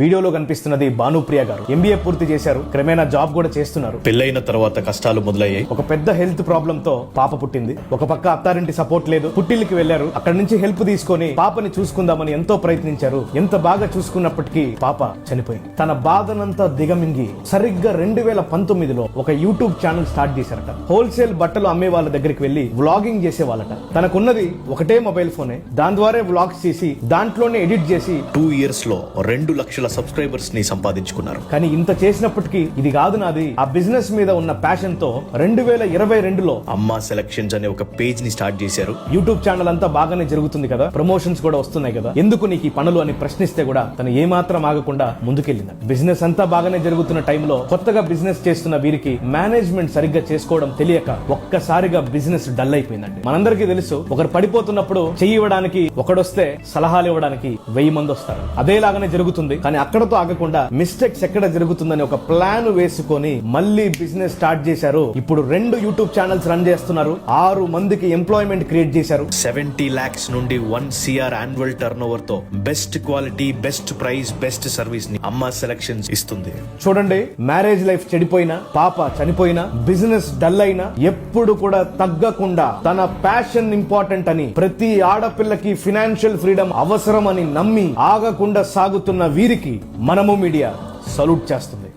వీడియోలో కనిపిస్తున్నది భానుప్రియ గారు. ఎంబీఏ పూర్తి చేశారు, క్రమేణా జాబ్ కూడా చేస్తున్నారు. పెళ్లైన తర్వాత కష్టాలు మొదలయ్యాయి. ఒక పెద్ద హెల్త్ ప్రాబ్లమ్ తో పాప పుట్టింది. ఒక పక్క అత్తారింటి సపోర్ట్ లేదు. పుట్టిల్లికి వెళ్లారు. అక్కడి నుంచి హెల్ప్ తీసుకొని పాపని చూసుకుందామని ఎంతో ప్రయత్నించారు. ఎంత బాగా చూసుకున్నప్పటికీ పాప చనిపోయింది. తన బాధనంతా దిగమింగి సరిగ్గా 2019లో ఒక యూట్యూబ్ ఛానల్ స్టార్ట్ చేశారట. హోల్సేల్ బట్టలు అమ్మే వాళ్ళ దగ్గరికి వెళ్లి వ్లాగింగ్ చేసేవాళ్ళట. తనకున్నది ఒకటే మొబైల్ ఫోనే. దాని ద్వారా వ్లాగ్స్ చేసి దాంట్లోనే ఎడిట్ చేసి 2 years లో 2 లక్షల సబ్స్క్రైబర్స్ ని సంపాదించుకున్నారు. కానీ ఇంత చేసినప్పటికీ ఇది కాదు నాది. ఆ బిజినెస్ మీద ఉన్న ప్యాషన్ తో 2022లో అమ్మా సెలక్షన్స్ అనే ఒక పేజ్ ని స్టార్ట్ చేశారు. యూట్యూబ్ ఛానల్ అంతా బాగానే జరుగుతుంది కదా, ప్రమోషన్స్ కూడా వస్తున్నాయి కదా, ఎందుకు నీకు ఈ పనులు అని ప్రశ్నిస్తే కూడా తను ఏమాత్రం ఆగకుండా ముందుకెళ్ళింది. బిజినెస్ అంతా బాగానే జరుగుతున్న టైంలో కొత్తగా బిజినెస్ చేస్తున్న వీరికి మేనేజ్మెంట్ సరిగ్గా చేసుకోవడం తెలియక ఒక్కసారిగా బిజినెస్ డల్ అయిపోయిందండి. మనందరికీ తెలుసు, ఒకరు పడిపోతున్నప్పుడు చెయ్యి ఇవ్వడానికి ఒకడొస్తే సలహాలు ఇవ్వడానికి 1000 మంది వస్తారు. అదేలాగానే జరుగుతుంది. కానీ అక్కడతో ఆగకుండా మిస్టేక్స్ ఎక్కడ జరుగుతుందని ఒక ప్లాన్ వేసుకొని మళ్ళీ బిజినెస్ స్టార్ట్ చేశారు. ఇప్పుడు 2 యూట్యూబ్ ఛానల్స్ రన్ చేస్తున్నారు. 6 మందికి ఎంప్లాయ్మెంట్ క్రియేట్ చేశారు. 70 lakhs నుండి 1 crore యాన్యువల్ టర్న్ ఓవర్ తో best quality, best price, best service ని అమ్మా సెలక్షన్స్ ఇస్తుంది. చూడండి, మ్యారేజ్ లైఫ్ చెడిపోయినా, పాప చనిపోయినా, బిజినెస్ డల్ అయినా ఎప్పుడు కూడా తగ్గకుండా తన ప్యాషన్ ఇంపార్టెంట్ అని, ప్రతి ఆడపిల్లకి ఫినాన్షియల్ ఫ్రీడమ్ అవసరం అని నమ్మి ఆగకుండా సాగుతున్న వీరికి మనము మీడియా సల్యూట్ చేస్తుంది.